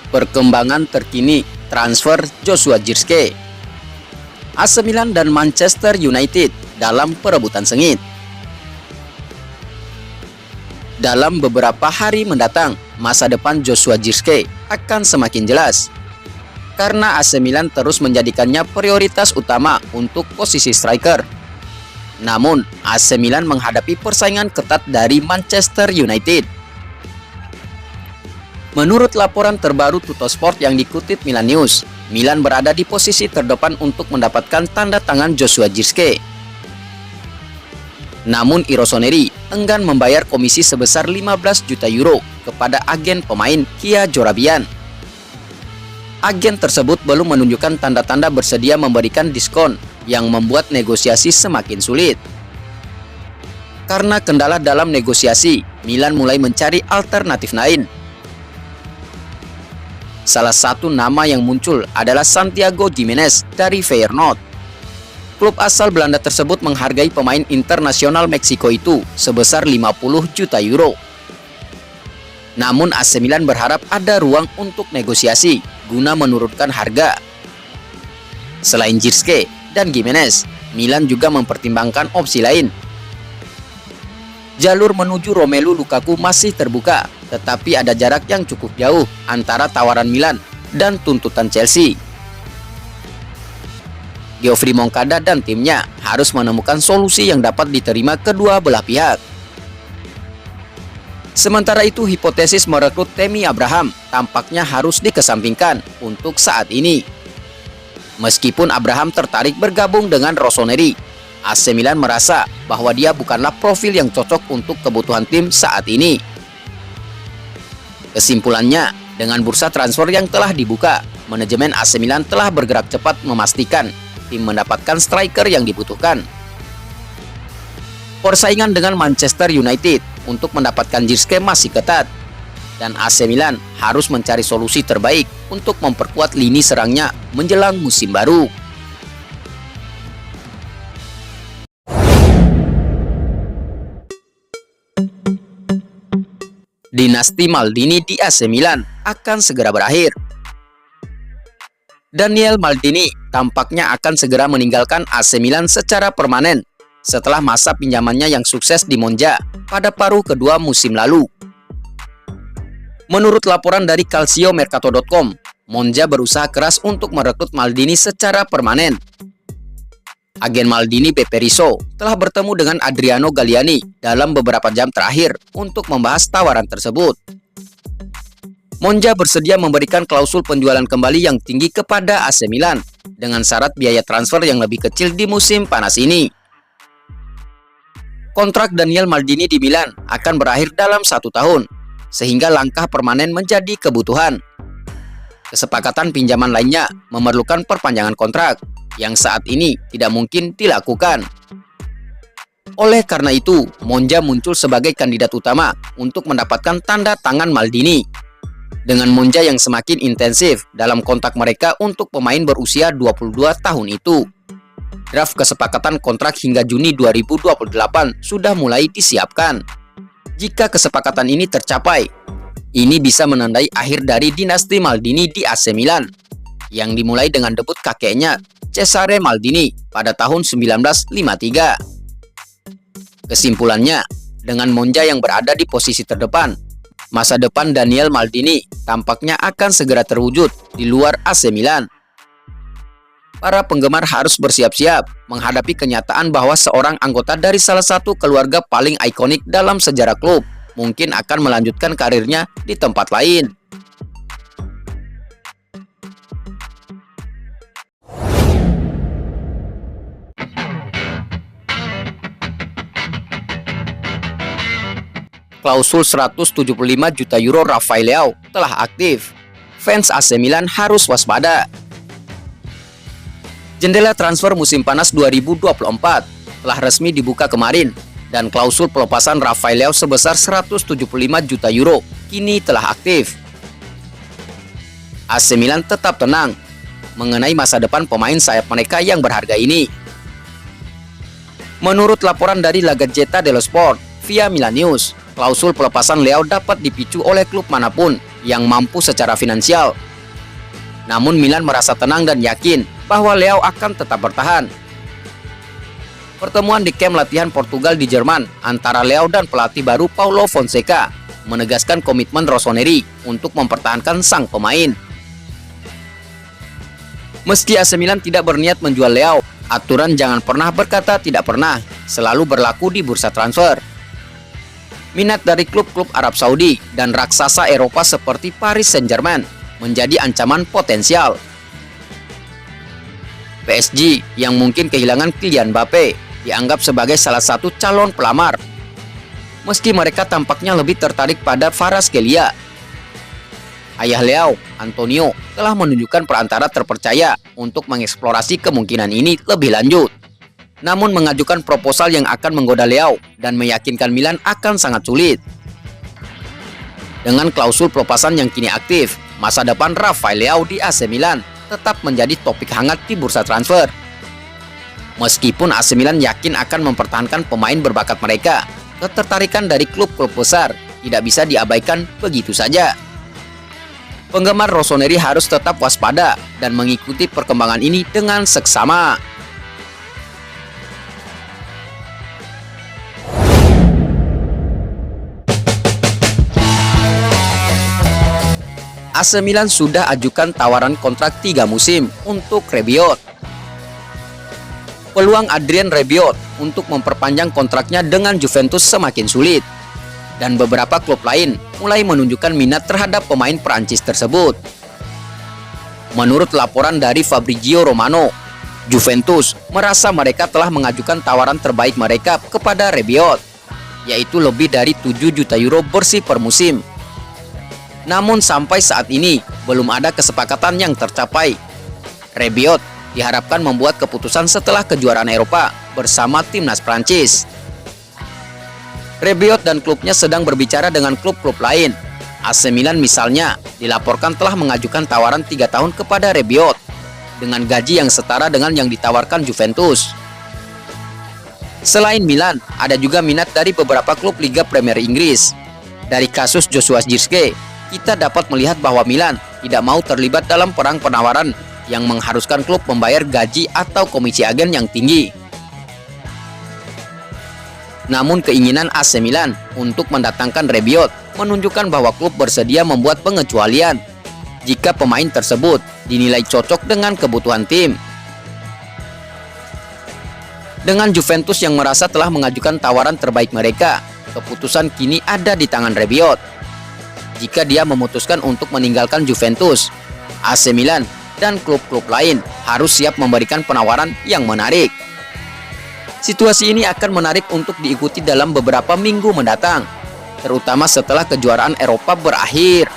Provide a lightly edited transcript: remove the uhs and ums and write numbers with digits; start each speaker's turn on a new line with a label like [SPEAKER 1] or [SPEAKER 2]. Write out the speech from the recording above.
[SPEAKER 1] Perkembangan terkini transfer Joshua Zirkzee. AC Milan dan Manchester United dalam perebutan sengit. Dalam beberapa hari mendatang, masa depan Joshua Zirkzee akan semakin jelas. Karena AC Milan terus menjadikannya prioritas utama untuk posisi striker. Namun, AC Milan menghadapi persaingan ketat dari Manchester United. Menurut laporan terbaru Tuttosport yang dikutip Milan News, Milan berada di posisi terdepan untuk mendapatkan tanda tangan Joshua Zirkzee. Namun I Rossoneri enggan membayar komisi sebesar 15 juta euro kepada agen pemain Kia Jorabian. Agen tersebut belum menunjukkan tanda-tanda bersedia memberikan diskon yang membuat negosiasi semakin sulit. Karena kendala dalam negosiasi, Milan mulai mencari alternatif lain. Salah satu nama yang muncul adalah Santiago Gimenez dari Feyenoord. Klub asal Belanda tersebut menghargai pemain internasional Meksiko itu sebesar 50 juta euro. Namun AC Milan berharap ada ruang untuk negosiasi guna menurunkan harga. Selain Zirkzee dan Gimenez, Milan juga mempertimbangkan opsi lain. Jalur menuju Romelu Lukaku masih terbuka, tetapi ada jarak yang cukup jauh antara tawaran Milan dan tuntutan Chelsea. Geoffrey Moncada dan timnya harus menemukan solusi yang dapat diterima kedua belah pihak. Sementara itu, hipotesis merekrut Tammy Abraham tampaknya harus dikesampingkan untuk saat ini. Meskipun Abraham tertarik bergabung dengan Rossoneri, AC Milan merasa bahwa dia bukanlah profil yang cocok untuk kebutuhan tim saat ini. Kesimpulannya, dengan bursa transfer yang telah dibuka, manajemen AC Milan telah bergerak cepat memastikan tim mendapatkan striker yang dibutuhkan. Persaingan dengan Manchester United untuk mendapatkan Zirkzee masih ketat, dan AC Milan harus mencari solusi terbaik untuk memperkuat lini serangnya menjelang musim baru. Dinasti Maldini di AC Milan akan segera berakhir. Daniel Maldini tampaknya akan segera meninggalkan AC Milan secara permanen setelah masa pinjamannya yang sukses di Monza pada paruh kedua musim lalu. Menurut laporan dari calciomercato.com, Monza berusaha keras untuk merekrut Maldini secara permanen. Agen Maldini Beppe Rizzo telah bertemu dengan Adriano Galliani dalam beberapa jam terakhir untuk membahas tawaran tersebut. Monza bersedia memberikan klausul penjualan kembali yang tinggi kepada AC Milan dengan syarat biaya transfer yang lebih kecil di musim panas ini. Kontrak Daniel Maldini di Milan akan berakhir dalam 1 tahun, sehingga langkah permanen menjadi kebutuhan. Kesepakatan pinjaman lainnya memerlukan perpanjangan kontrak, yang saat ini tidak mungkin dilakukan. Oleh karena itu, Monza muncul sebagai kandidat utama untuk mendapatkan tanda tangan Maldini. Dengan Monza yang semakin intensif dalam kontak mereka untuk pemain berusia 22 tahun itu. Draft kesepakatan kontrak hingga Juni 2028 sudah mulai disiapkan. Jika kesepakatan ini tercapai, ini bisa menandai akhir dari dinasti Maldini di AC Milan, yang dimulai dengan debut kakeknya Cesare Maldini pada tahun 1953. Kesimpulannya, dengan Monza yang berada di posisi terdepan, masa depan Daniel Maldini tampaknya akan segera terwujud di luar AC Milan. Para penggemar harus bersiap-siap menghadapi kenyataan bahwa seorang anggota dari salah satu keluarga paling ikonik dalam sejarah klub mungkin akan melanjutkan karirnya di tempat lain. Klausul 175 juta euro Rafael Leao telah aktif. Fans AC Milan harus waspada. Jendela transfer musim panas 2024 telah resmi dibuka kemarin, dan klausul pelepasan Rafael Leao sebesar 175 juta euro kini telah aktif. AC Milan tetap tenang mengenai masa depan pemain sayap mereka yang berharga ini. Menurut laporan dari La Gazzetta dello Sport via Milan News, klausul pelepasan Leao dapat dipicu oleh klub manapun yang mampu secara finansial. Namun Milan merasa tenang dan yakin bahwa Leao akan tetap bertahan. Pertemuan di kamp latihan Portugal di Jerman antara Leao dan pelatih baru Paulo Fonseca menegaskan komitmen Rossoneri untuk mempertahankan sang pemain. Meski AC Milan tidak berniat menjual Leao, aturan jangan pernah berkata tidak pernah selalu berlaku di bursa transfer. Minat dari klub-klub Arab Saudi dan raksasa Eropa seperti Paris Saint-Germain menjadi ancaman potensial. PSG yang mungkin kehilangan Kylian Mbappe dianggap sebagai salah satu calon pelamar. Meski mereka tampaknya lebih tertarik pada Kvaratskhelia. Ayah Leao, Antonio, telah menunjukkan perantara terpercaya untuk mengeksplorasi kemungkinan ini lebih lanjut. Namun mengajukan proposal yang akan menggoda Leao dan meyakinkan Milan akan sangat sulit. Dengan klausul pelepasan yang kini aktif, masa depan Rafael Leao di AC Milan tetap menjadi topik hangat di bursa transfer. Meskipun AC Milan yakin akan mempertahankan pemain berbakat mereka, ketertarikan dari klub-klub besar tidak bisa diabaikan begitu saja. Penggemar Rossoneri harus tetap waspada dan mengikuti perkembangan ini dengan seksama. AC Milan sudah ajukan tawaran kontrak 3 musim untuk Rabiot. Peluang Adrien Rabiot untuk memperpanjang kontraknya dengan Juventus semakin sulit, dan beberapa klub lain mulai menunjukkan minat terhadap pemain Prancis tersebut. Menurut laporan dari Fabrizio Romano, Juventus merasa mereka telah mengajukan tawaran terbaik mereka kepada Rabiot, yaitu lebih dari 7 juta euro bersih per musim. Namun sampai saat ini belum ada kesepakatan yang tercapai. Rabiot diharapkan membuat keputusan setelah kejuaraan Eropa bersama timnas Prancis. Rabiot dan klubnya sedang berbicara dengan klub-klub lain. AC Milan misalnya dilaporkan telah mengajukan tawaran 3 tahun kepada Rabiot dengan gaji yang setara dengan yang ditawarkan Juventus. Selain Milan, ada juga minat dari beberapa klub Liga Premier Inggris. Dari kasus Joshua Zirkzee, kita dapat melihat bahwa Milan tidak mau terlibat dalam perang penawaran yang mengharuskan klub membayar gaji atau komisi agen yang tinggi. Namun keinginan AC Milan untuk mendatangkan Rabiot menunjukkan bahwa klub bersedia membuat pengecualian jika pemain tersebut dinilai cocok dengan kebutuhan tim. Dengan Juventus yang merasa telah mengajukan tawaran terbaik mereka, keputusan kini ada di tangan Rabiot. Jika dia memutuskan untuk meninggalkan Juventus, AC Milan dan klub-klub lain harus siap memberikan penawaran yang menarik. Situasi ini akan menarik untuk diikuti dalam beberapa minggu mendatang, terutama setelah kejuaraan Eropa berakhir.